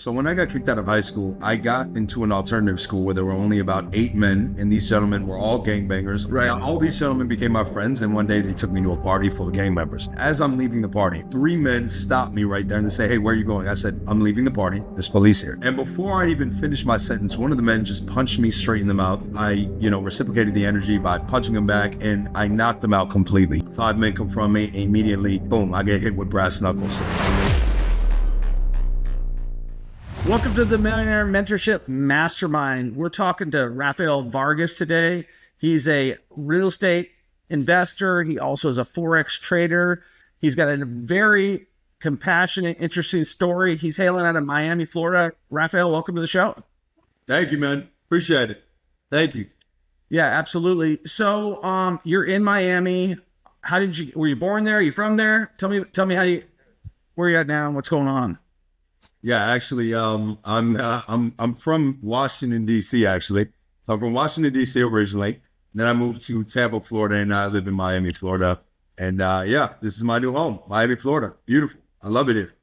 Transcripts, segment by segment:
So when I got kicked out of high school, I got into an alternative school where there were only about 8 men, and these gentlemen were all gangbangers. Right. Now, all these gentlemen became my friends, and one day they took me to a party full of gang members. As I'm leaving the party, 3 men stopped me right there and they say, "Hey, where are you going?" I said, "I'm leaving the party. There's police here." And before I even finished my sentence, one of the men just punched me straight in the mouth. I, reciprocated the energy by punching him back, and I knocked him out completely. 5 men confront me, immediately, boom, I get hit with brass knuckles. Welcome to the Millionaire Mentorship Mastermind. We're talking to Raphael Vargas today. He's a real estate investor. He also is a FOREX trader. He's got a very compassionate, interesting story. He's hailing out of Miami, Florida. Raphael, welcome to the show. Thank you, man. Appreciate it. Thank you. Yeah, absolutely. So, you're in Miami. Were you born there? Are you from there? Tell me where you're at now and what's going on. Yeah, actually, I'm from Washington, D.C., actually. So I'm from Washington, D.C. originally. Then I moved to Tampa, Florida, and I live in Miami, Florida. And this is my new home, Miami, Florida. Beautiful. I love it here.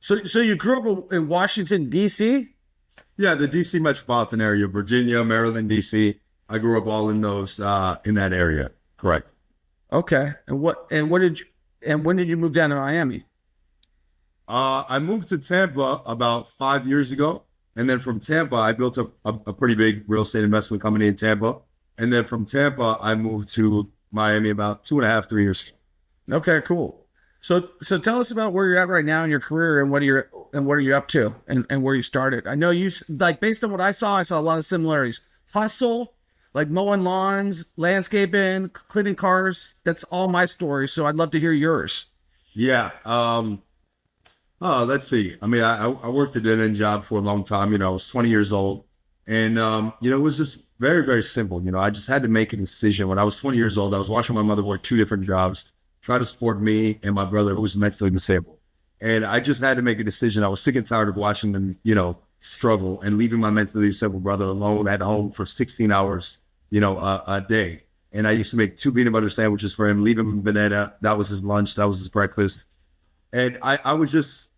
So you grew up in Washington, D.C.? Yeah, the D.C. metropolitan area, Virginia, Maryland, D.C. I grew up all in those, in that area. Correct. Okay. And when did you move down to Miami? I moved to Tampa about 5 years ago. And then from Tampa, I built a pretty big real estate investment company in Tampa. And then from Tampa, I moved to Miami about 2.5, 3 years ago. Okay, cool. So tell us about where you're at right now in your career and what are you up to and where you started. I know you, like, based on what I saw a lot of similarities. Hustle, like mowing lawns, landscaping, cleaning cars. That's all my story. So I'd love to hear yours. Yeah. Let's see. I mean, I worked a dead-end job for a long time. I was 20 years old. And, it was just very, very simple. I just had to make a decision. When I was 20 years old, I was watching my mother work 2 different jobs, try to support me and my brother who was mentally disabled. And I just had to make a decision. I was sick and tired of watching them, struggle and leaving my mentally disabled brother alone at home for 16 hours, a day. And I used to make 2 peanut butter sandwiches for him, leave him a banana. That was his lunch. That was his breakfast. And I was just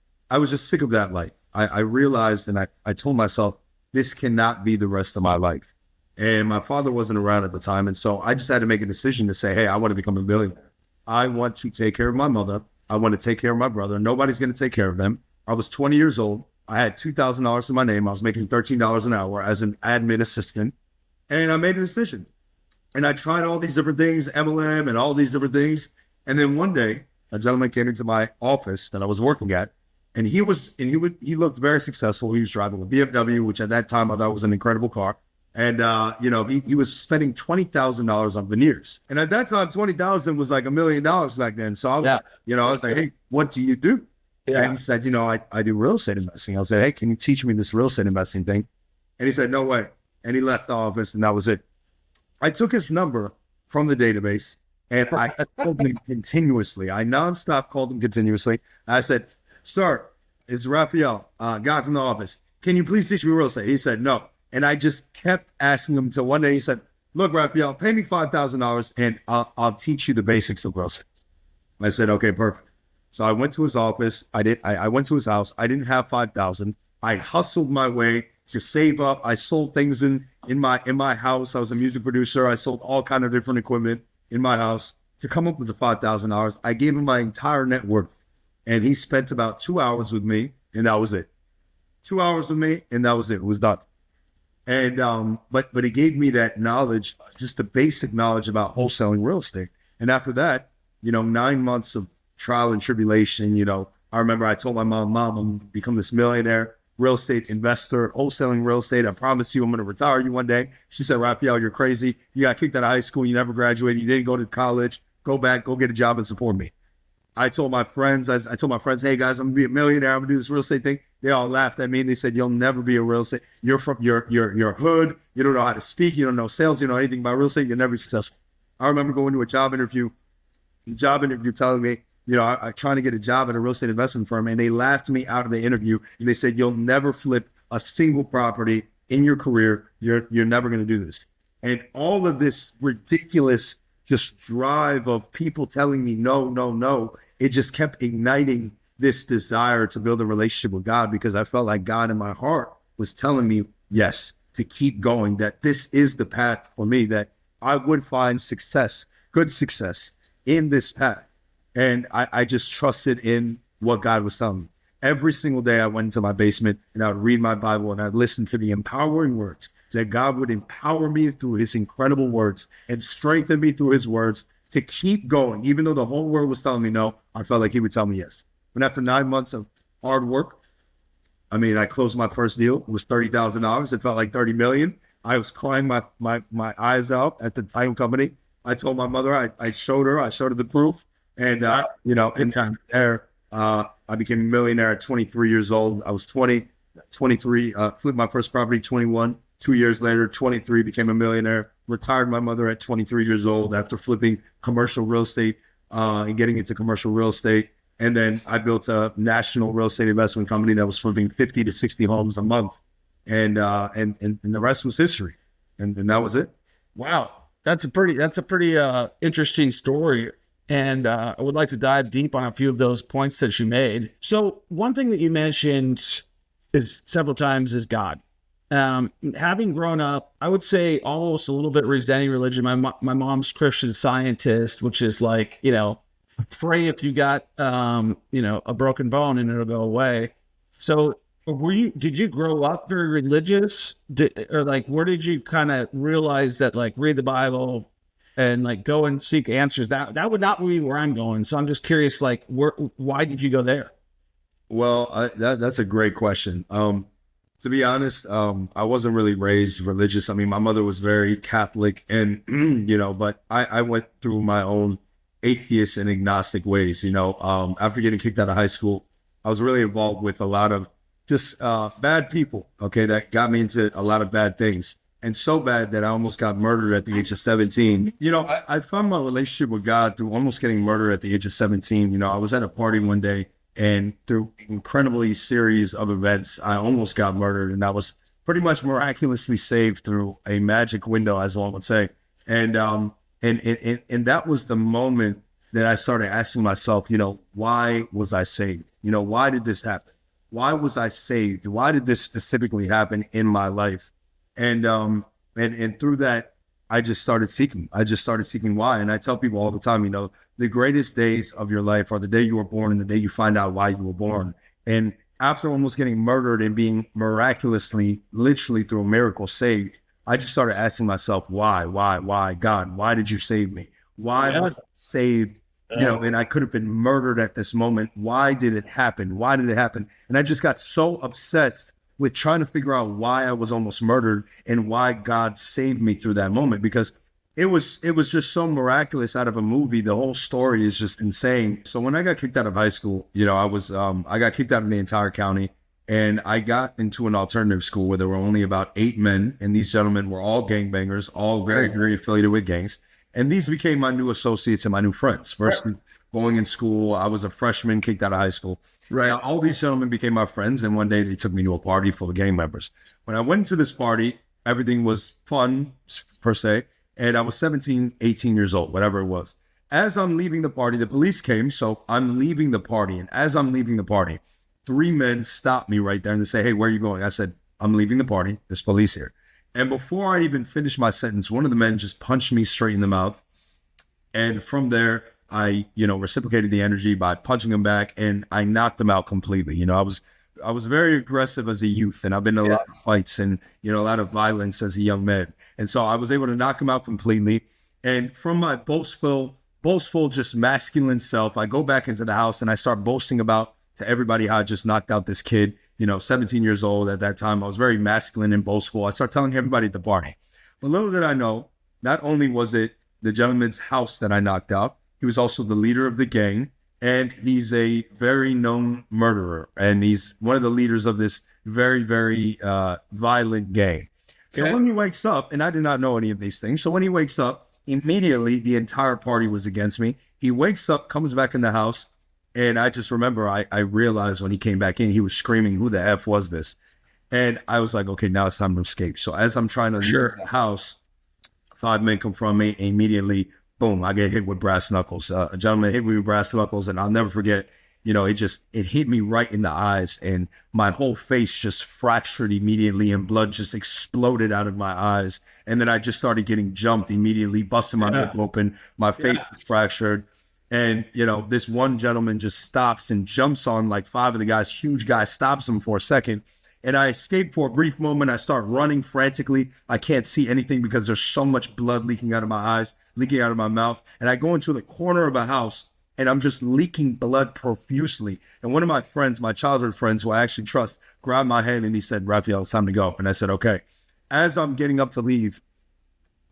sick of that life. I realized, and I told myself, this cannot be the rest of my life. And my father wasn't around at the time. And so I just had to make a decision to say, hey, I want to become a millionaire. I want to take care of my mother. I want to take care of my brother. Nobody's going to take care of them. I was 20 years old. I had $2,000 to my name. I was making $13 an hour as an admin assistant. And I made a decision. And I tried all these different things, MLM and all these different things. And then one day, a gentleman came into my office that I was working at, and he looked very successful. He was driving a BMW, which at that time I thought was an incredible car. And, he was spending $20,000 on veneers. And at that time, $20,000 was like $1 million back then. So I was like, hey, what do you do? Yeah. And he said, I do real estate investing. I said, hey, can you teach me this real estate investing thing? And he said, no way. And he left the office, and that was it. I took his number from the database, and I called him continuously. I nonstop called him continuously. I said, sir, it's Raphael, guy from the office. Can you please teach me real estate? He said, no. And I just kept asking him until one day he said, look, Raphael, pay me $5,000 and I'll teach you the basics of real estate. I said, okay, perfect. So I went to his office. I went to his house. I didn't have $5,000. I hustled my way to save up. I sold things in my house. I was a music producer. I sold all kind of different equipment in my house to come up with the $5,000. I gave him my entire net worth, and he spent about 2 hours with me, and that was it. 2 hours with me, and that was it. It was done. And but it gave me that knowledge, just the basic knowledge about wholesaling real estate. And after that, 9 months of trial and tribulation. I remember I told my mom, I'm gonna become this millionaire real estate investor, wholesaling real estate. I promise you I'm going to retire you one day. She said, Raphael, you're crazy. You got kicked out of high school. You never graduated. You didn't go to college. Go back, go get a job and support me. I told my friends, hey guys, I'm going to be a millionaire. I'm going to do this real estate thing. They all laughed at me and they said, you'll never be a real estate. You're from your hood. You don't know how to speak. You don't know sales. You don't know anything about real estate. You'll never be successful. I remember going to a job interview telling me, I'm trying to get a job at a real estate investment firm, and they laughed me out of the interview. And they said, you'll never flip a single property in your career. You're never going to do this. And all of this ridiculous just drive of people telling me no, it just kept igniting this desire to build a relationship with God, because I felt like God in my heart was telling me, yes, to keep going, that this is the path for me, that I would find success, good success in this path. And I just trusted in what God was telling me. Every single day I went into my basement and I would read my Bible and I'd listen to the empowering words, that God would empower me through his incredible words and strengthen me through his words to keep going. Even though the whole world was telling me no, I felt like he would tell me yes. And after 9 months of hard work, I closed my first deal. It was $30,000. It felt like 30 million. I was crying my eyes out at the title company. I told my mother, I showed her the proof. And, in time there, I became a millionaire at 23 years old. I was 23, flipped my first property, 21. 2 years later, 23, became a millionaire. Retired my mother at 23 years old after flipping commercial real estate and getting into commercial real estate. And then I built a national real estate investment company that was flipping 50 to 60 homes a month. And the rest was history. And that was it. Wow. That's a pretty interesting story. And I would like to dive deep on a few of those points that you made. So one thing that you mentioned is several times is God. Having grown up, I would say almost a little bit resenting religion. My mom's Christian Scientist, which is like, pray if you got, a broken bone and it'll go away. So did you grow up very religious? Where did you kind of realize that, like, read the Bible and like go and seek answers? That would not be where I'm going. So I'm just curious, like, why did you go there? Well, that's a great question. To be honest, I wasn't really raised religious. My mother was very Catholic and, but I went through my own atheist and agnostic ways. After getting kicked out of high school, I was really involved with a lot of just bad people, okay, that got me into a lot of bad things. And so bad that I almost got murdered at the age of 17. I found my relationship with God through almost getting murdered at the age of 17. I was at a party one day, and through incredibly series of events, I almost got murdered, and I was pretty much miraculously saved through a magic window, as one would say. And that was the moment that I started asking myself, why was I saved? Why did this happen? Why was I saved? Why did this specifically happen in my life? And through that, I just started seeking. Why. And I tell people all the time, the greatest days of your life are the day you were born and the day you find out why you were born. And after almost getting murdered and being miraculously, literally through a miracle, saved, I just started asking myself, why, God, why did you save me? Why was I saved? And I could have been murdered at this moment. Why did it happen? And I just got so obsessed with trying to figure out why I was almost murdered and why God saved me through that moment, because it was just so miraculous out of a movie. The whole story is just insane. So when I got kicked out of high school, I got kicked out of the entire county, and I got into an alternative school where there were only about 8 men, and these gentlemen were all gangbangers, all very, very affiliated with gangs. And these became my new associates and my new friends. First, going in school, I was a freshman, kicked out of high school. Right. Now, all these gentlemen became my friends, and one day they took me to a party full of gang members. When I went to this party, everything was fun, per se, and I was 17, 18 years old, whatever it was. As I'm leaving the party, the police came, so I'm leaving the party, and as I'm leaving the party, 3 men stopped me right there, and they say, "Hey, where are you going?" I said, "I'm leaving the party. There's police here." And before I even finished my sentence, one of the men just punched me straight in the mouth, and from there, I, reciprocated the energy by punching him back, and I knocked him out completely. I was very aggressive as a youth, and I've been in a lot of fights and, a lot of violence as a young man. And so I was able to knock him out completely. And from my boastful, just masculine self, I go back into the house and I start boasting about to everybody how I just knocked out this kid, 17 years old at that time. I was very masculine and boastful. I start telling everybody at the party. But little did I know, not only was it the gentleman's house that I knocked out, he was also the leader of the gang, and he's a very known murderer, and he's one of the leaders of this very, very violent gang. Okay. So when he wakes up, and I did not know any of these things, so when he wakes up, immediately the entire party was against me. He wakes up, comes back in the house, and I just remember I realized when he came back in, he was screaming, "Who the F was this?" And I was like, okay, now it's time to escape. So as I'm trying to leave the house, 5 men confront me, and immediately, boom, I get hit with brass knuckles. A gentleman hit me with brass knuckles, and I'll never forget, it hit me right in the eyes, and my whole face just fractured immediately, and blood just exploded out of my eyes. And then I just started getting jumped immediately, busting my lip open. My face was fractured. And, this one gentleman just stops and jumps on like five of the guys, huge guy, stops him for a second. And I escape for a brief moment. I start running frantically. I can't see anything because there's so much blood leaking out of my eyes, leaking out of my mouth. And I go into the corner of a house, and I'm just leaking blood profusely. And one of my friends, my childhood friends, who I actually trust, grabbed my hand and he said, "Raphael, it's time to go." And I said, "Okay." As I'm getting up to leave,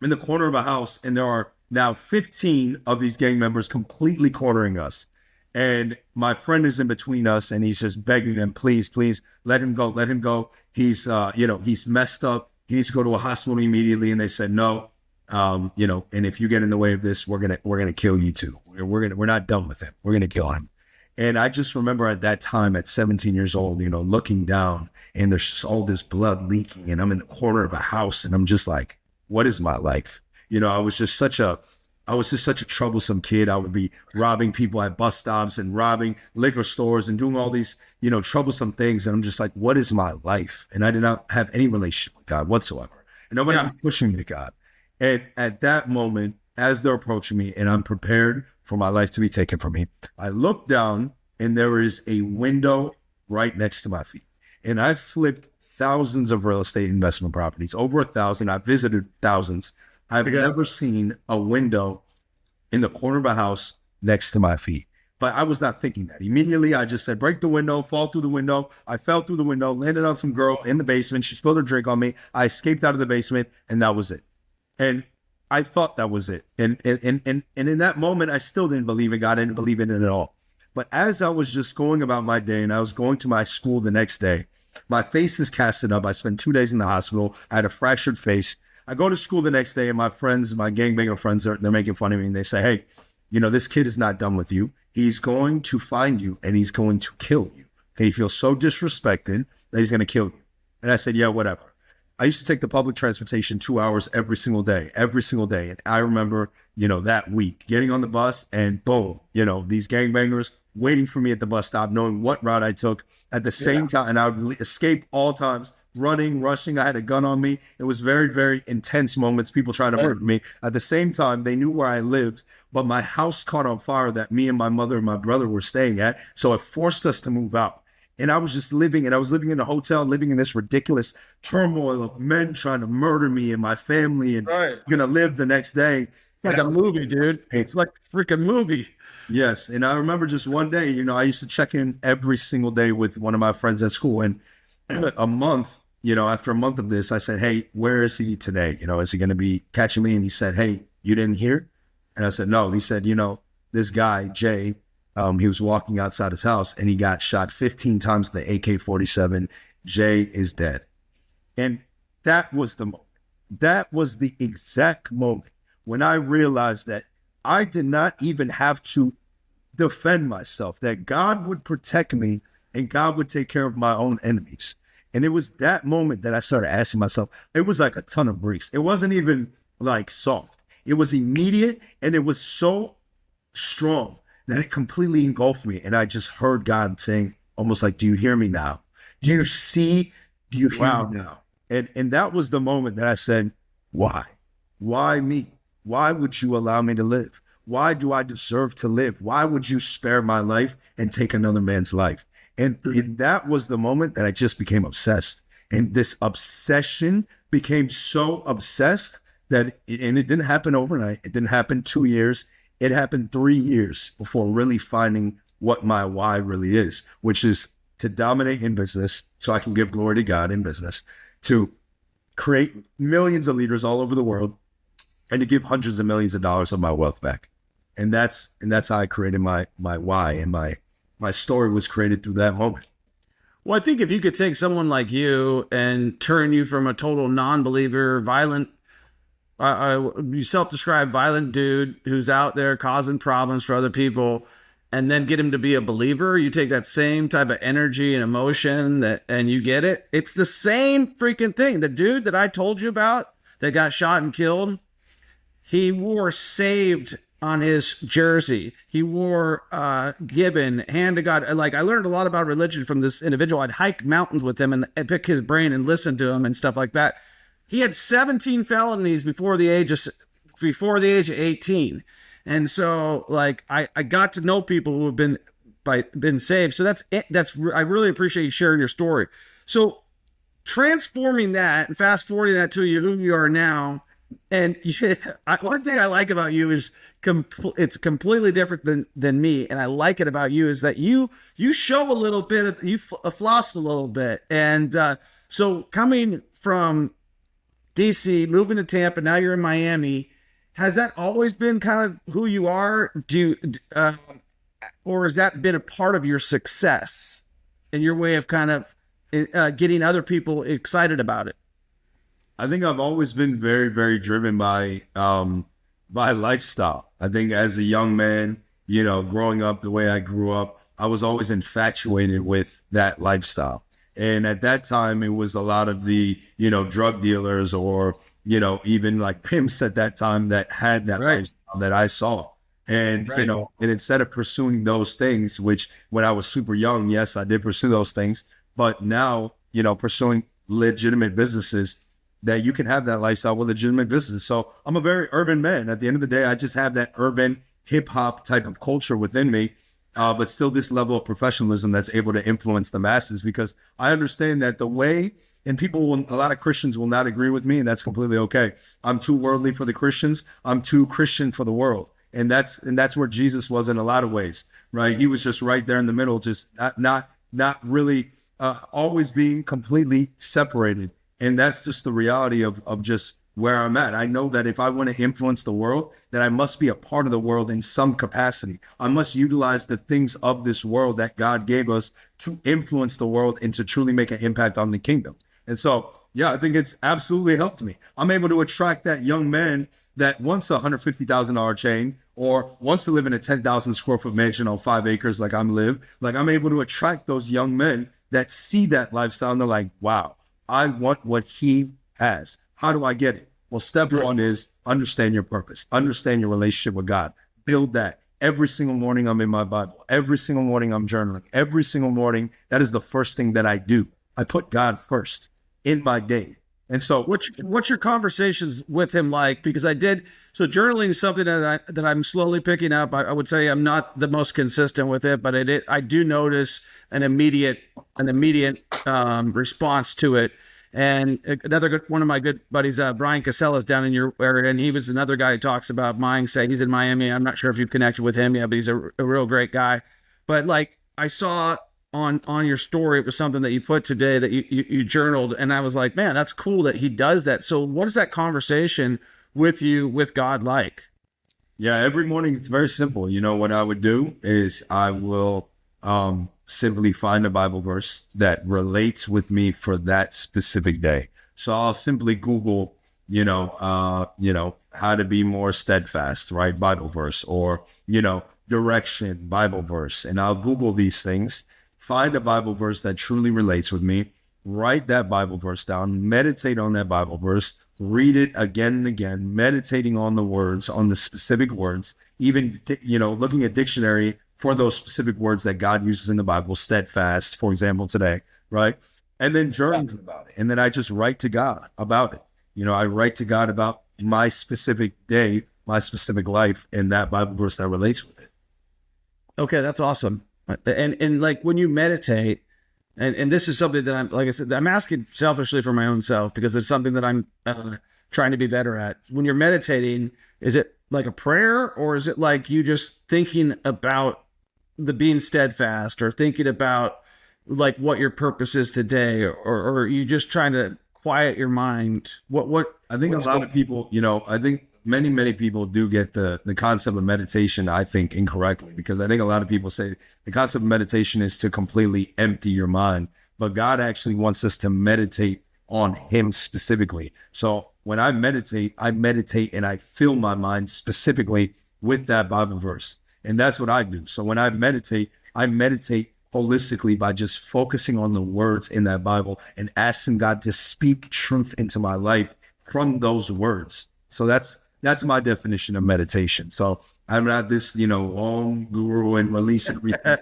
I'm in the corner of a house, and there are now 15 of these gang members completely cornering us. And my friend is in between us, and he's just begging them, "Please, please, let him go, let him go. He's, he's messed up. He needs to go to a hospital immediately." And they said, "No, and if you get in the way of this, we're gonna kill you too. We're not done with him. We're gonna kill him." And I just remember at that time, at 17 years old, looking down, and there's just all this blood leaking, and I'm in the corner of a house, and I'm just like, what is my life? I was just such a troublesome kid. I would be robbing people at bus stops and robbing liquor stores and doing all these, troublesome things. And I'm just like, what is my life? And I did not have any relationship with God whatsoever. And nobody was pushing me to God. And at that moment, as they're approaching me and I'm prepared for my life to be taken from me, I look down, and there is a window right next to my feet. And I've flipped thousands of real estate investment properties, over 1,000. I've visited thousands. I've never seen a window in the corner of a house next to my feet. But I was not thinking that. Immediately, I just said, break the window, fall through the window. I fell through the window, landed on some girl in the basement. She spilled her drink on me. I escaped out of the basement, and that was it. And I thought that was it. And in that moment, I still didn't believe in God. I didn't believe in it at all. But as I was just going about my day, and I was going to my school the next day, my face is casted up. I spent 2 days in the hospital. I had a fractured face. I go to school the next day, and my friends, my gangbanger friends, they're making fun of me, and they say, "Hey, this kid is not done with you. He's going to find you, and he's going to kill you. Okay, he feels so disrespected that he's going to kill you." And I said, "Yeah, whatever." I used to take the public transportation 2 hours every single day. And I remember, that week getting on the bus, and boom, these gangbangers waiting for me at the bus stop, knowing what route I took at the same time. And I would escape all times, running, rushing. I had a gun on me. It was very, very intense moments, people trying to murder me. At the same time, they knew where I lived, but my house caught on fire that me and my mother and my brother were staying at. So it forced us to move out. And I was just living, and I was living in a hotel, living in this ridiculous turmoil of men trying to murder me and my family, and going to live the next day. It's like a movie, dude. It's like a freaking movie. Yes. And I remember just one day, I used to check in every single day with one of my friends at school. And a month, after a month of this, I said, "Hey, where is he today? Is he going to be catching me?" And he said, "Hey, you didn't hear?" And I said, "No." He said, "This guy, Jay, he was walking outside his house, and he got shot 15 times with the AK-47. Jay is dead." And that was the moment. That was the exact moment when I realized that I did not even have to defend myself, that God would protect me and God would take care of my own enemies. And it was that moment that I started asking myself, it was like a ton of bricks. It wasn't even like soft. It was immediate, and it was so strong that it completely engulfed me. And I just heard God saying, almost like, "Do you hear me now? Do you see? Do you hear me now?" And that was the moment that I said, why? Why me? Why would you allow me to live? Why do I deserve to live? Why would you spare my life and take another man's life? And that was the moment that I just became obsessed. And this obsession became so obsessed that, and it didn't happen overnight. It didn't happen 2 years. It happened 3 years before really finding what my why really is, which is to dominate in business so I can give glory to God in business, to create millions of leaders all over the world, and to give hundreds of millions of dollars of my wealth back. And that's how I created my why, and my story was created through that moment. Well, I think if you could take someone like you and turn you from a total non-believer, violent, you self-described violent dude who's out there causing problems for other people, and then get him to be a believer, you take that same type of energy and emotion and you get it. It's the same freaking thing. The dude that I told you about that got shot and killed, he wore saved on his jersey. He wore Gibbon, hand to God. Like, I learned a lot about religion from this individual. I'd hike mountains with him and pick his brain and listen to him and stuff like that. He had 17 felonies before the age of 18. And so, like, I got to know people who have been saved. So that's it. I really appreciate you sharing your story. So transforming that and fast forwarding that to who you are now. And one thing I like about you is it's completely different than me. And I like it about you is that you show a little bit, you floss a little bit. And so coming from DC, moving to Tampa, now you're in Miami. Has that always been kind of who you are? Or has that been a part of your success and your way of kind of getting other people excited about it? I think I've always been very, very driven by lifestyle. I think as a young man, growing up the way I grew up, I was always infatuated with that lifestyle. And at that time, it was a lot of the, drug dealers or, even like pimps at that time that had that lifestyle that I saw. And, and instead of pursuing those things, which when I was super young, yes, I did pursue those things. But now, pursuing legitimate businesses, that you can have that lifestyle with legitimate business. So I'm a very urban man. At the end of the day, I just have that urban hip hop type of culture within me, but still this level of professionalism that's able to influence the masses, because I understand that a lot of Christians will not agree with me, and that's completely okay. I'm too worldly for the Christians. I'm too Christian for the world. And that's where Jesus was in a lot of ways, right? He was just right there in the middle, just not really always being completely separated. And that's just the reality of just where I'm at. I know that if I want to influence the world, that I must be a part of the world in some capacity. I must utilize the things of this world that God gave us to influence the world and to truly make an impact on the kingdom. And so, yeah, I think it's absolutely helped me. I'm able to attract that young man that wants a $150,000 chain or wants to live in a 10,000 square foot mansion on 5 acres like I'm able to attract those young men that see that lifestyle and they're like, wow, I want what he has. How do I get it? Well, step one is understand your purpose, understand your relationship with God, build that. Every single morning I'm in my Bible. Every single morning I'm journaling. Every single morning, that is the first thing that I do. I put God first in my day. And so what's your conversations with him like? Because journaling is something that I'm slowly picking up. I would say I'm not the most consistent with it, but I do notice an immediate response to it. And one of my good buddies, Brian Casella's down in your area, and he was another guy who talks about mindset. He's in Miami. I'm not sure if you've connected with him yet, but he's a real great guy. But like I saw on your story, it was something that you put today that you journaled, and I was like, man, that's cool that he does that. So what is that conversation with God like? Yeah, every morning it's very simple. What I would do is I will simply find a Bible verse that relates with me for that specific day. So I'll simply Google, how to be more steadfast, right? Bible verse, or, direction, Bible verse. And I'll Google these things, find a Bible verse that truly relates with me, write that Bible verse down, meditate on that Bible verse, read it again and again, meditating on the words, on the specific words, even, looking at dictionary for those specific words that God uses in the Bible, steadfast, for example, today, right? And then journaling about it. And then I just write to God about it. I write to God about my specific day, my specific life, and that Bible verse that relates with it. Okay, that's awesome. And like when you meditate, and this is something that I'm asking selfishly for my own self, because it's something that I'm trying to be better at. When you're meditating, is it like a prayer, or is it like you just thinking about the being steadfast, or thinking about like what your purpose is today, or are you just trying to quiet your mind? What I think a lot of people, I think many people do get the concept of meditation, I think, incorrectly, because I think a lot of people say the concept of meditation is to completely empty your mind, but God actually wants us to meditate on him specifically. So when I meditate and I fill my mind specifically with that Bible verse. And that's what I do. So when I meditate holistically by just focusing on the words in that Bible and asking God to speak truth into my life from those words. So that's That's my definition of meditation. So I'm not this, long guru and release everything.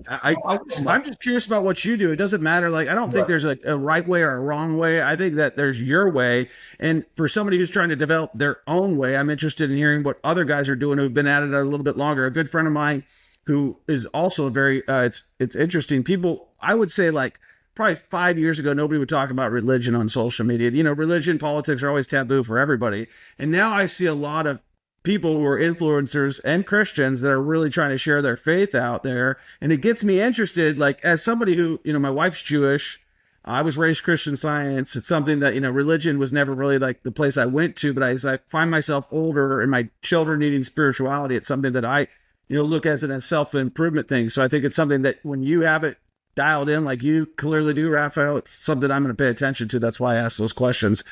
I'm just curious about what you do. It doesn't matter. Like, I don't think there's a right way or a wrong way. I think that there's your way. And for somebody who's trying to develop their own way, I'm interested in hearing what other guys are doing who've been at it a little bit longer. A good friend of mine who is also very, it's interesting. People, I would say, like, probably 5 years ago, nobody would talk about religion on social media. Religion, politics are always taboo for everybody. And now I see a lot of people who are influencers and Christians that are really trying to share their faith out there. And it gets me interested, like, as somebody who, my wife's Jewish, I was raised Christian Science. It's something that, religion was never really like the place I went to, but as I find myself older and my children needing spirituality, it's something that I, look as a self-improvement thing. So I think it's something that when you have it dialed in, like you clearly do, Raphael, it's something I'm going to pay attention to. That's why I ask those questions.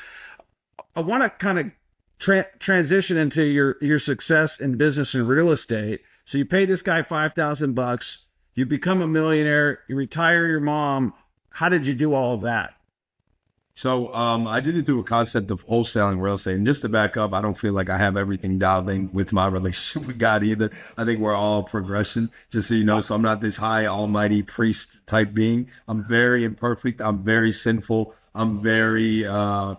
I want to kind of transition into your success in business and real estate. So you pay this guy $5,000, you become a millionaire, you retire your mom. How did you do all of that? So I did it through a concept of wholesaling real estate. And just to back up, I don't feel like I have everything dialed in with my relationship with God either. I think we're all progression, just so you know. So I'm not this high almighty priest type being. I'm very imperfect. I'm very sinful. I'm very I'm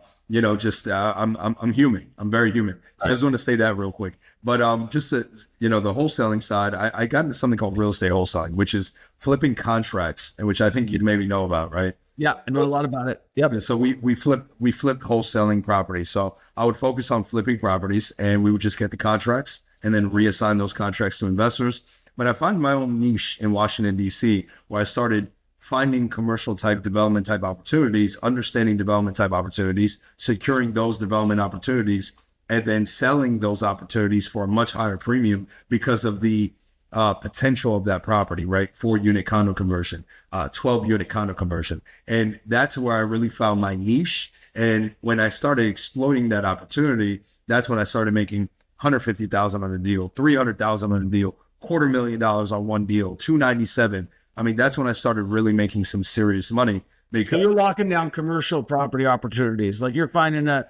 human. I'm very human. So I just want to say that real quick. But just the wholesaling side, I got into something called real estate wholesaling, which is flipping contracts, and which I think you'd maybe know about, right? Yeah, I know a lot about it. Yep. So we flipped wholesaling properties. So I would focus on flipping properties, and we would just get the contracts and then reassign those contracts to investors. But I found my own niche in Washington, D.C., where I started finding commercial type development type opportunities, understanding development type opportunities, securing those development opportunities, and then selling those opportunities for a much higher premium because of the potential of that property, right? 4-unit condo conversion, 12-unit condo conversion. And that's where I really found my niche. And when I started exploiting that opportunity, that's when I started making $150,000 on a deal, $300,000 on a deal, $250,000 on one deal, $297,000. I mean, that's when I started really making some serious money. So you're locking down commercial property opportunities. Like you're finding a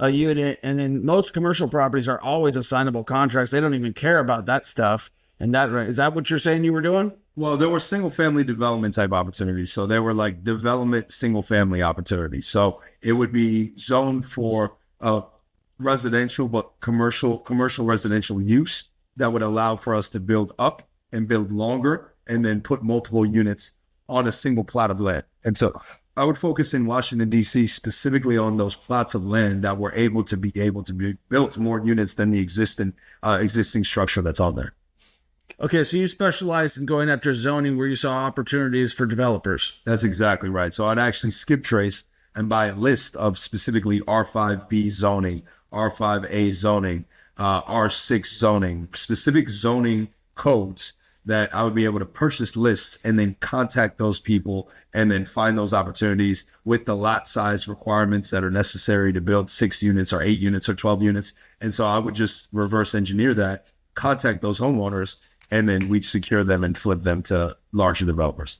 unit, and then most commercial properties are always assignable contracts. They don't even care about that stuff. And is that what you're saying you were doing? Well, there were single family development type opportunities. So they were like development single family opportunities. So it would be zoned for residential, but commercial residential use that would allow for us to build up and build longer and then put multiple units on a single plot of land. And so I would focus in Washington, D.C., specifically on those plots of land that were able to be built more units than the existing structure that's on there. Okay, so you specialized in going after zoning where you saw opportunities for developers. That's exactly right. So I'd actually skip trace and buy a list of specifically R5B zoning, R5A zoning, R6 zoning, specific zoning codes that I would be able to purchase lists and then contact those people and then find those opportunities with the lot size requirements that are necessary to build 6 units or 8 units or 12 units. And so I would just reverse engineer that, contact those homeowners, and then we'd secure them and flip them to larger developers.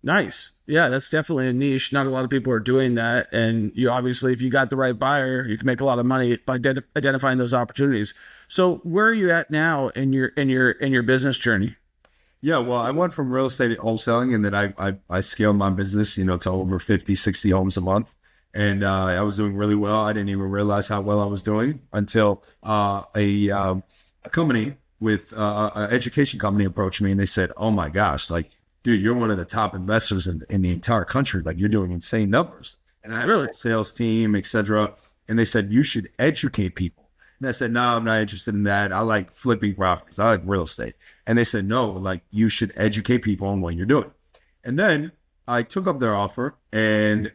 Nice. Yeah, that's definitely a niche. Not a lot of people are doing that. And you obviously, if you got the right buyer, you can make a lot of money by identifying those opportunities. So where are you at now in your business journey? Yeah, well, I went from real estate wholesaling, and then I scaled my business, to over 50, 60 homes a month. And I was doing really well. I didn't even realize how well I was doing until a company with an education company approached me, and they said, "Oh my gosh, like, dude, you're one of the top investors in the entire country. Like, you're doing insane numbers." And I had a sales team, etc. And they said, "You should educate people." And I said, "No, I'm not interested in that. I like flipping properties. I like real estate." And they said, "No, like, you should educate people on what you're doing." And then I took up their offer, and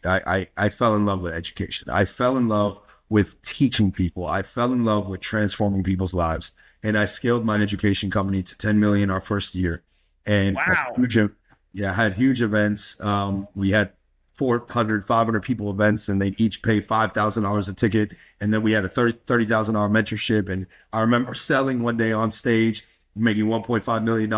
I fell in love with education. I fell in love with teaching people. I fell in love with transforming people's lives. And I scaled my education company to 10 million our first year. And wow. Had huge events. We had 400, 500 people events, and they each pay $5,000 a ticket. And then we had a $30,000 mentorship. And I remember selling one day on stage, making $1.5 million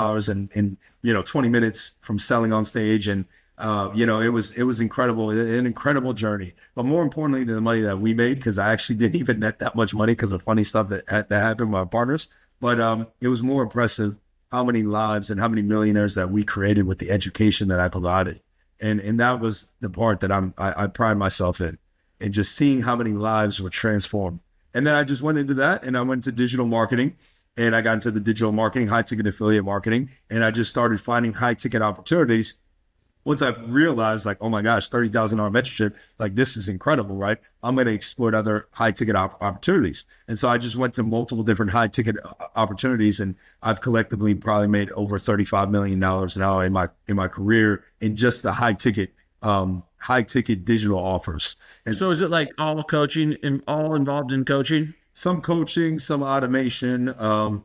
in 20 minutes from selling on stage. And It was incredible, an incredible journey. But more importantly than the money that we made, because I actually didn't even net that much money because of funny stuff that happened with my partners. But it was more impressive how many lives and how many millionaires that we created with the education that I provided. And that was the part that I pride myself in, and just seeing how many lives were transformed. And then I just went into that, and I went to digital marketing, and I got into the digital marketing, high ticket affiliate marketing, and I just started finding high ticket opportunities. Once I've realized, like, oh my gosh, $30,000 mentorship, like, this is incredible, right? I'm going to exploit other high ticket opportunities. And so I just went to multiple different high ticket opportunities, and I've collectively probably made over $35 million now in my career in just the high ticket digital offers. And So is it like all coaching and all involved in coaching? some coaching, some automation, and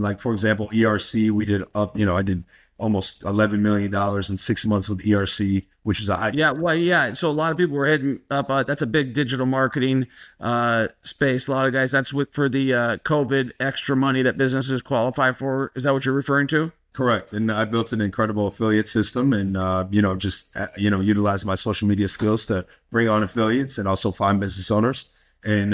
like, for example, ERC, we did I did almost $11 million in 6 months with ERC, which is a high. Yeah, well, yeah. So a lot of people were hitting up. That's a big digital marketing space. A lot of guys. That's for the COVID extra money that businesses qualify for. Is that what you're referring to? Correct. And I built an incredible affiliate system, and utilize my social media skills to bring on affiliates and also find business owners. And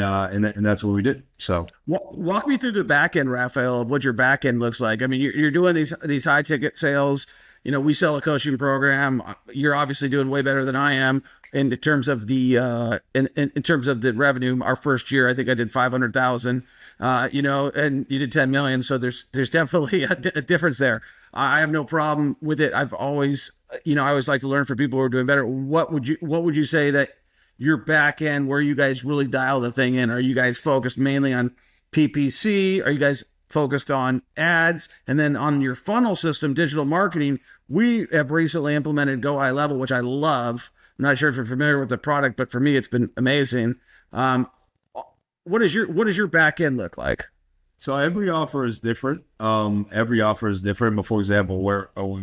that's what we did. So Walk me through the back end, Raphael, of what your back end looks like. I mean, you're doing these high ticket sales. We sell a coaching program. You're obviously doing way better than I am in terms of the in terms of the revenue. Our first year, I think I did 500,000. And you did 10 million. So there's definitely a difference there. I have no problem with it. I've always, I always like to learn from people who are doing better. What would you say that your back end, where you guys really dial the thing in? Are you guys focused mainly on PPC? Are you guys focused on ads? And then on your funnel system, digital marketing, we have recently implemented Go High Level, which I love. I'm not sure if you're familiar with the product, but for me, it's been amazing. What does your back end look like? So every offer is different. Every offer is different. But for example,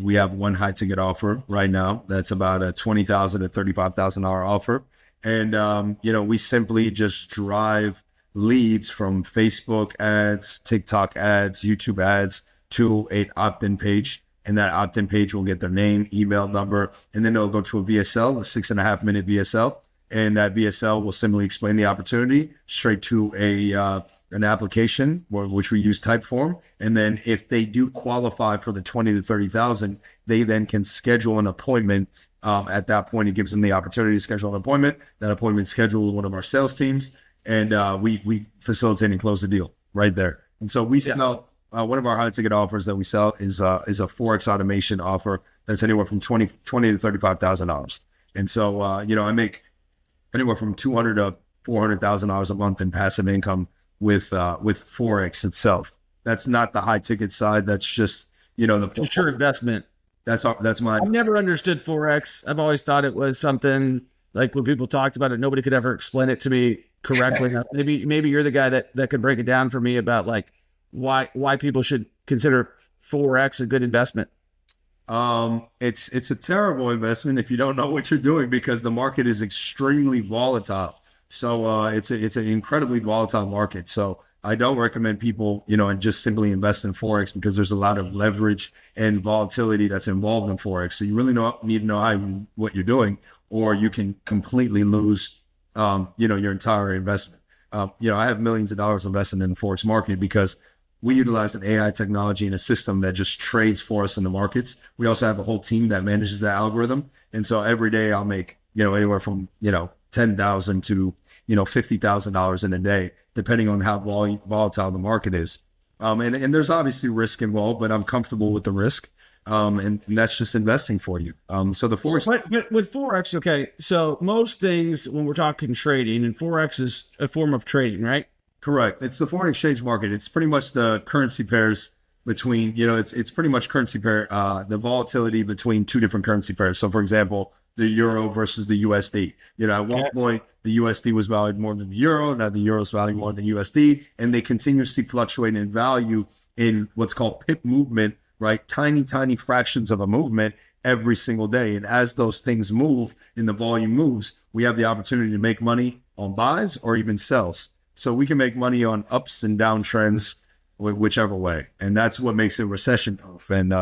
we have one high ticket offer right now that's about a $20,000 to $35,000 offer. And, we simply just drive leads from Facebook ads, TikTok ads, YouTube ads to an opt-in page. And that opt-in page will get their name, email number, and then they'll go to a VSL, a 6.5-minute VSL. And that VSL will simply explain the opportunity straight to an application, which we use Typeform. And then if they do qualify for the 20 to 30,000, they then can schedule an appointment. At that point, it gives them the opportunity to schedule an appointment. That appointment is scheduled with one of our sales teams, and we facilitate and close the deal right there. And so we sell, one of our high ticket offers that we sell is a FOREX automation offer that's anywhere from $20 to $35,000. And so, I make anywhere from $200,000 to $400,000 a month in passive income with FOREX itself. That's not the high ticket side. That's just, Just your investment. That's my. I've never understood Forex. I've always thought it was something like when people talked about it, nobody could ever explain it to me correctly. Maybe you're the guy that could break it down for me about like why people should consider Forex a good investment. It's a terrible investment if you don't know what you're doing, because the market is extremely volatile. So it's an incredibly volatile market. So I don't recommend people, and just simply invest in Forex, because there's a lot of leverage and volatility that's involved in Forex. So you really need to know what you're doing, or you can completely lose, your entire investment. I have millions of dollars invested in the Forex market because we utilize an AI technology and a system that just trades for us in the markets. We also have a whole team that manages the algorithm. And so every day I'll make, anywhere from, $10,000 to, $50,000 in a day, depending on how volatile the market is. And there's obviously risk involved, but I'm comfortable with the risk. And that's just investing for you. So the Forex. But with Forex, okay, so most things when we're talking trading, and Forex is a form of trading, right? Correct. It's the foreign exchange market. It's pretty much the currency pairs between, it's pretty much currency pair, the volatility between two different currency pairs. So for example, the euro versus the USD. At one point, the USD was valued more than the euro. Now the euro is valued more than USD, and they continuously fluctuate in value in what's called Pip movement, right? Tiny, tiny fractions of a movement every single day. And as those things move and the volume moves, we have the opportunity to make money on buys or even sells. So we can make money on ups and down trends, whichever way. And that's what makes it recession proof. And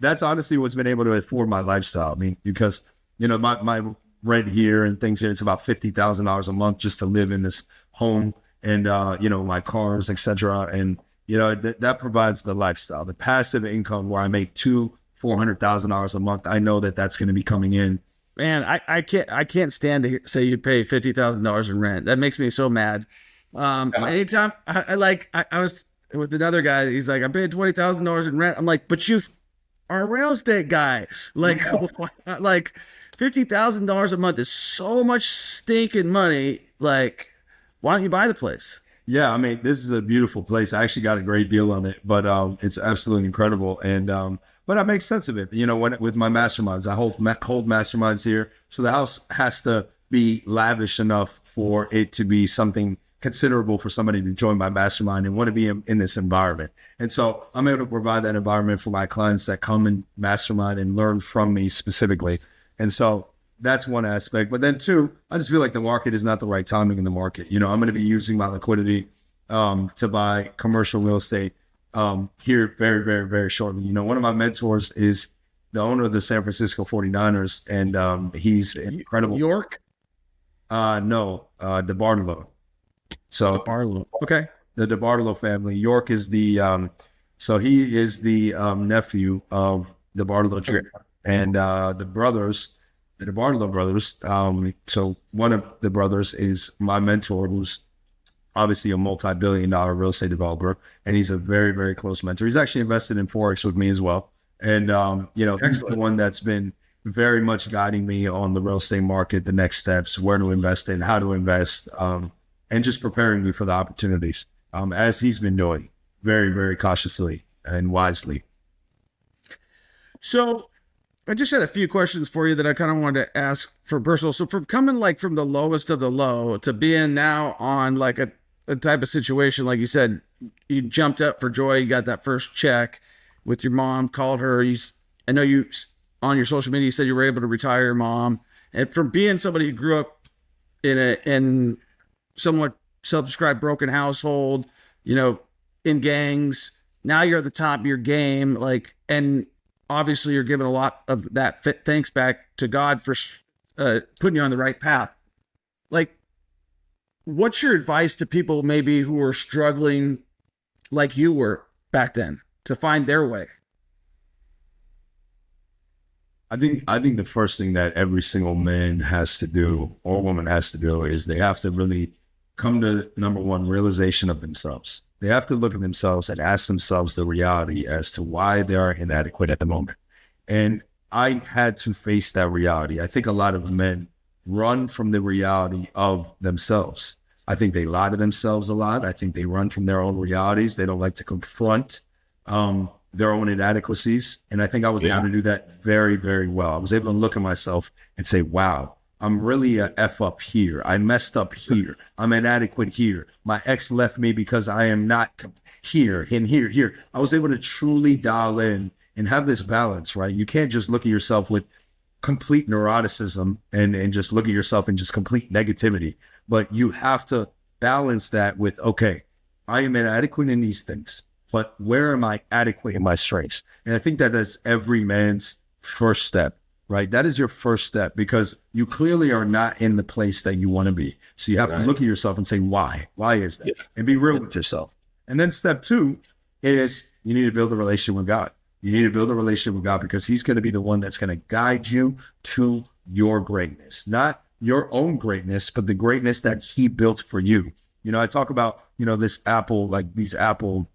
that's honestly what's been able to afford my lifestyle. I mean, because, my rent here and things here, it's about $50,000 a month just to live in this home and, my cars, etc. And, that provides the lifestyle, the passive income where I make $400,000 a month. I know that that's going to be coming in. Man, I can't stand to say you pay $50,000 in rent. That makes me so mad. Anytime I was with another guy, he's like, I paid $20,000 in rent. I'm like, but you are a real estate guy. Like, like $50,000 a month is so much stinking money. Like, why don't you buy the place? Yeah, I mean, this is a beautiful place. I actually got a great deal on it, but it's absolutely incredible. And but I make sense of it. With my masterminds, I hold masterminds here, so the house has to be lavish enough for it to be something considerable for somebody to join my mastermind and want to be in this environment. And so I'm able to provide that environment for my clients that come and mastermind and learn from me specifically. And so that's one aspect. But then two, I just feel like the market is not the right timing in the market. I'm going to be using my liquidity to buy commercial real estate here very, very, very shortly. One of my mentors is the owner of the San Francisco 49ers, and he's incredible. York? No, DeBartolo. So DeBartolo. Okay. The DeBartolo family. York is so he is the nephew of DeBartolo Jr. And the DeBartolo brothers. So one of the brothers is my mentor, who's obviously a multi-billion-dollar real estate developer, and he's a very, very close mentor. He's actually invested in FOREX with me as well. And, he's the one that's been very much guiding me on the real estate market, the next steps, where to invest in, how to invest, and just preparing me for the opportunities, as he's been doing very, very cautiously and wisely. So I just had a few questions for you that I kind of wanted to ask for personal. So from coming from the lowest of the low to being now on a type of situation, like you said, you jumped up for joy. You got that first check with your mom, called her. I know you on your social media, you said you were able to retire your mom. And from being somebody who grew up in somewhat self-described broken household, in gangs, now you're at the top of your game, and obviously you're giving a lot of that thanks back to God for putting you on the right path. What's your advice to people maybe who are struggling like you were back then to find their way? I think the first thing that every single man has to do or woman has to do is they have to really come to, number one, realization of themselves. They have to look at themselves and ask themselves the reality as to why they are inadequate at the moment. And I had to face that reality. I think a lot of men run from the reality of themselves. I think they lie to themselves a lot. I think they run from their own realities. They don't like to confront their own inadequacies. And I think I was able to do that very, very well. I was able to look at myself and say, wow, I'm really a F up here. I messed up here. I'm inadequate here. My ex left me because I am not here and here. I was able to truly dial in and have this balance, right? You can't just look at yourself with complete neuroticism and just look at yourself in just complete negativity. But you have to balance that with, okay, I am inadequate in these things, but where am I adequate in my strengths? And I think that that's every man's first step, right? That is your first step, because you clearly are not in the place that you want to be. So you have to look at yourself and say, why? Why is that? And be real with yourself. And then step two is you need to build a relationship with God. You need to build a relationship with God, because he's going to be the one that's going to guide you to your greatness, not your own greatness, but the greatness that he built for you. I talk about, this Apple, these Apple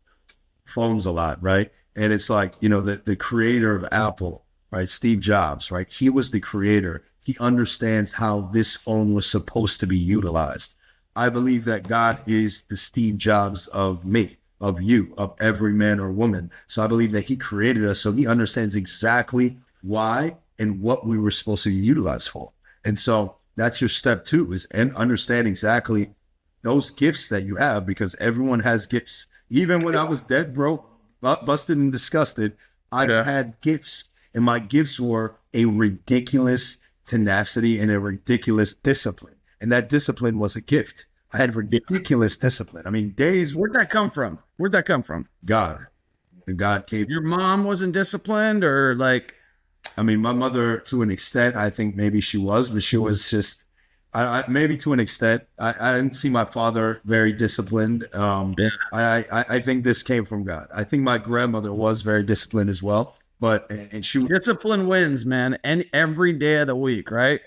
phones a lot, right? And it's the creator of Apple, right? Steve Jobs, right? He was the creator. He understands how this phone was supposed to be utilized. I believe that God is the Steve Jobs of me, of you, of every man or woman. So I believe that he created us, so he understands exactly why and what we were supposed to be utilized for. And so that's your step two, is and understand exactly those gifts that you have, because everyone has gifts. Even when I was dead broke, busted and disgusted, I had gifts, and my gifts were a ridiculous tenacity and a ridiculous discipline. And that discipline was a gift. I had ridiculous discipline. I mean, days. Where'd that come from? God. And God gave. Your mom wasn't disciplined, or like, I mean, my mother, to an extent, I think maybe she was, but she was just, maybe to an extent. I didn't see my father very disciplined. yeah. I think this came from God. I think my grandmother was very disciplined as well, but and she was. Discipline wins, man, and every day of the week, right?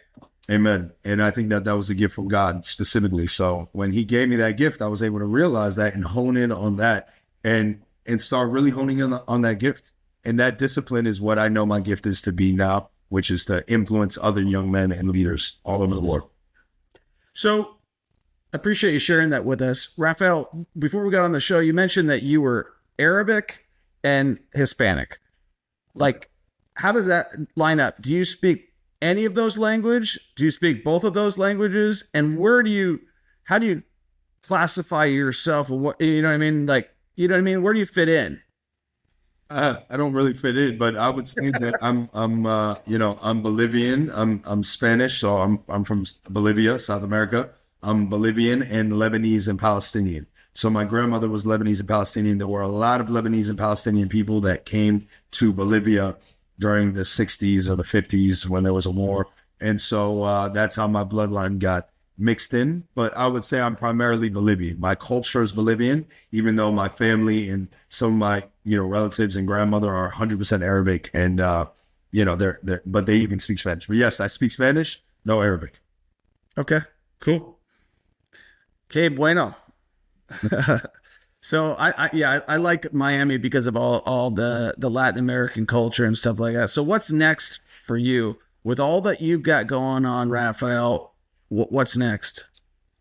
Amen. And I think that that was a gift from God specifically. So when he gave me that gift, I was able to realize that and hone in on that and start really honing in on that gift. And that discipline is what I know my gift is to be now, which is to influence other young men and leaders all over the world. So I appreciate you sharing that with us. Raphael, before we got on the show, you mentioned that you were Arabic and Hispanic. Like, how does that line up? Do you speak any of those language? Do you speak both of those languages? And how do you classify yourself? And what, you know what I mean? Like, you know what I mean? Where do you fit in? I don't really fit in, but I would say that I'm Bolivian. I'm Spanish, so I'm from Bolivia, South America. I'm Bolivian and Lebanese and Palestinian. So my grandmother was Lebanese and Palestinian. There were a lot of Lebanese and Palestinian people that came to Bolivia during the 60s or the 50s when there was a war. And so that's how my bloodline got mixed in. But I would say I'm primarily Bolivian. My culture is Bolivian, even though my family and some of my, relatives and grandmother are 100% Arabic. And, but they even speak Spanish. But yes, I speak Spanish, no Arabic. Okay, cool. Que bueno. So I like Miami because of all the Latin American culture and stuff like that. So what's next for you with all that you've got going on, Raphael? What's next?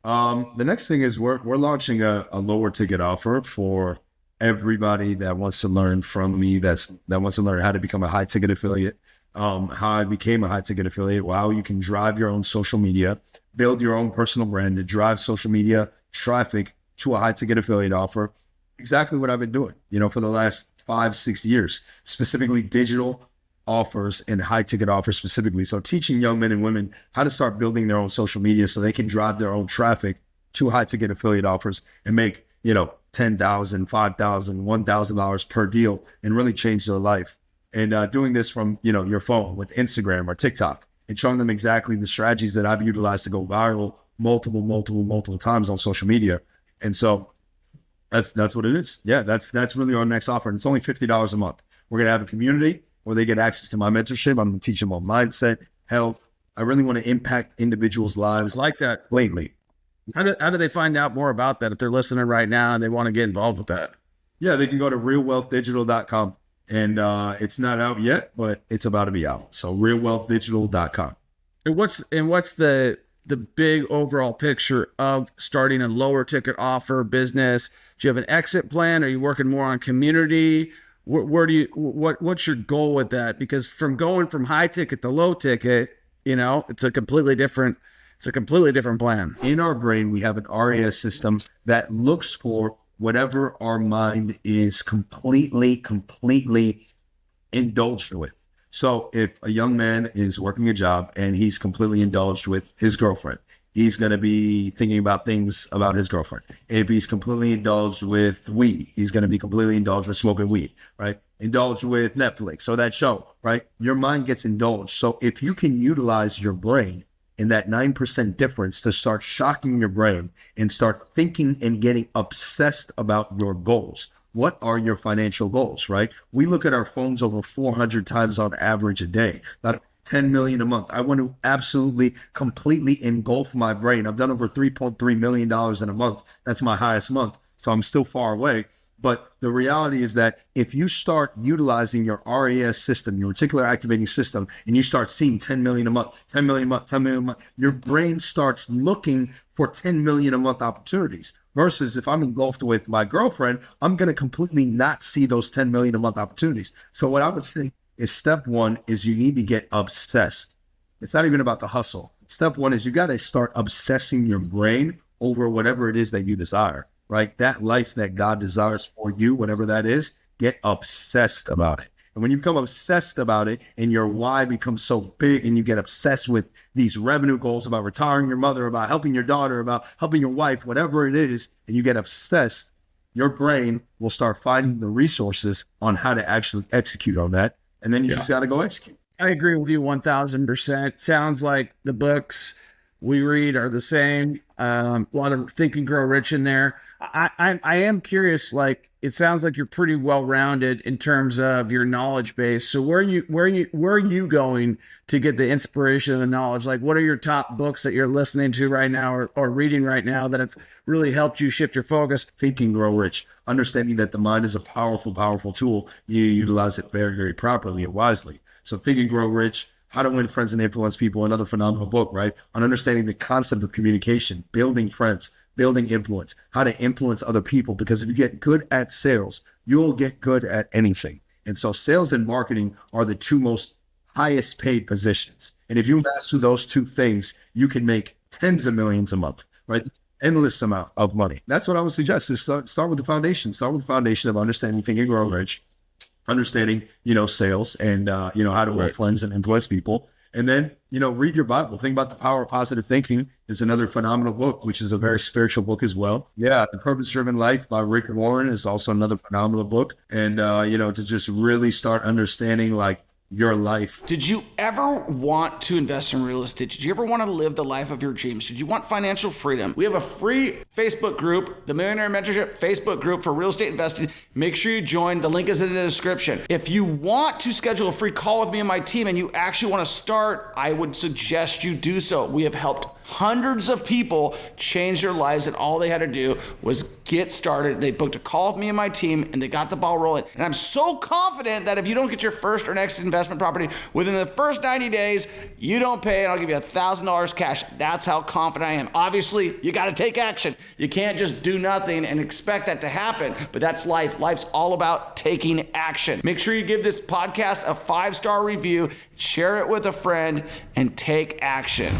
The next thing is we're launching a lower ticket offer for everybody that wants to learn from me. That wants to learn how to become a high ticket affiliate. How I became a high ticket affiliate. How you can drive your own social media, build your own personal brand to drive social media traffic to a high ticket affiliate offer. Exactly what I've been doing, for the last 5-6 years, specifically digital offers and high ticket offers specifically. So teaching young men and women how to start building their own social media so they can drive their own traffic to high ticket affiliate offers and make, $10,000, $5,000, $1,000 per deal and really change their life. And doing this from, your phone with Instagram or TikTok and showing them exactly the strategies that I've utilized to go viral multiple times on social media. And so that's what it is. Yeah, that's really our next offer. And it's only $50 a month. We're going to have a community where they get access to my mentorship. I'm going to teach them on mindset, health. I really want to impact individuals' lives. I like that. Lately. How do they find out more about that if they're listening right now and they want to get involved with that? Yeah, they can go to realwealthdigital.com. And it's not out yet, but it's about to be out. So realwealthdigital.com. And what's the big overall picture of starting a lower ticket offer business? Do you have an exit plan? Are you working more on community? What's your goal with that? Because from going from high ticket to low ticket, it's a completely different plan. In our brain, we have an RAS system that looks for whatever our mind is completely indulged with. So if a young man is working a job and he's completely indulged with his girlfriend, he's going to be thinking about things about his girlfriend. If he's completely indulged with weed, he's going to be completely indulged with smoking weed, right? Indulged with Netflix or that show, right? Your mind gets indulged. So if you can utilize your brain in that 9% difference to start shocking your brain and start thinking and getting obsessed about your goals. What are your financial goals, right? We look at our phones over 400 times on average a day, about 10 million a month. I want to absolutely, completely engulf my brain. I've done over $3.3 million in a month. That's my highest month. So I'm still far away. But the reality is that if you start utilizing your RAS system, your reticular activating system, and you start seeing 10 million a month, 10 million a month, 10 million a month, your brain starts looking for 10 million a month opportunities. Versus if I'm engulfed with my girlfriend, I'm going to completely not see those 10 million a month opportunities. So what I would say is step one is you need to get obsessed. It's not even about the hustle. Step one is you got to start obsessing your brain over whatever it is that you desire. Right? That life that God desires for you, whatever that is, get obsessed about it. And when you become obsessed about it and your why becomes so big and you get obsessed with these revenue goals about retiring your mother, about helping your daughter, about helping your wife, whatever it is, and you get obsessed, your brain will start finding the resources on how to actually execute on that. And then you just got to go execute. I agree with you 1000%. Sounds like the books we read are the same. A lot of Think and Grow Rich in there. I am curious, like, it sounds like you're pretty well-rounded in terms of your knowledge base. So where are you going to get the inspiration and the knowledge? Like, what are your top books that you're listening to right now or reading right now that have really helped you shift your focus? Think and Grow Rich, understanding that the mind is a powerful, powerful tool. You utilize it very, very properly and wisely. So Think and Grow Rich, How to Win Friends and Influence People, another phenomenal book, right? On understanding the concept of communication, building friends, building influence, how to influence other people. Because if you get good at sales, you'll get good at anything. And so sales and marketing are the two most highest paid positions. And if you master those two things, you can make tens of millions a month, right? Endless amount of money. That's what I would suggest is start with the foundation. Start with the foundation of understanding Think and Grow Rich, understanding, sales and, how to win friends and influence people. And then, read your Bible. Think about The Power of Positive Thinking is another phenomenal book, which is a very spiritual book as well. Yeah. The Purpose Driven Life by Rick Warren is also another phenomenal book. And, to just really start understanding like your life. Did you ever want to invest in real estate? Did you ever want to live the life of your dreams? Did you want financial freedom? We have a free Facebook group, the Millionaire Mentorship Facebook group for real estate investing. Make sure you join. The link is in the description. If you want to schedule a free call with me and my team and you actually want to start, I would suggest you do so. We have helped hundreds of people change their lives, and all they had to do was get started. They booked a call with me and my team, and they got the ball rolling. And I'm so confident that if you don't get your first or next investment property within the first 90 days, you don't pay, and I'll give you $1,000 cash. That's how confident I am. Obviously, you got to take action. You can't just do nothing and expect that to happen, but that's life. Life's all about taking action. Make sure you give this podcast a 5-star review, share it with a friend, and take action.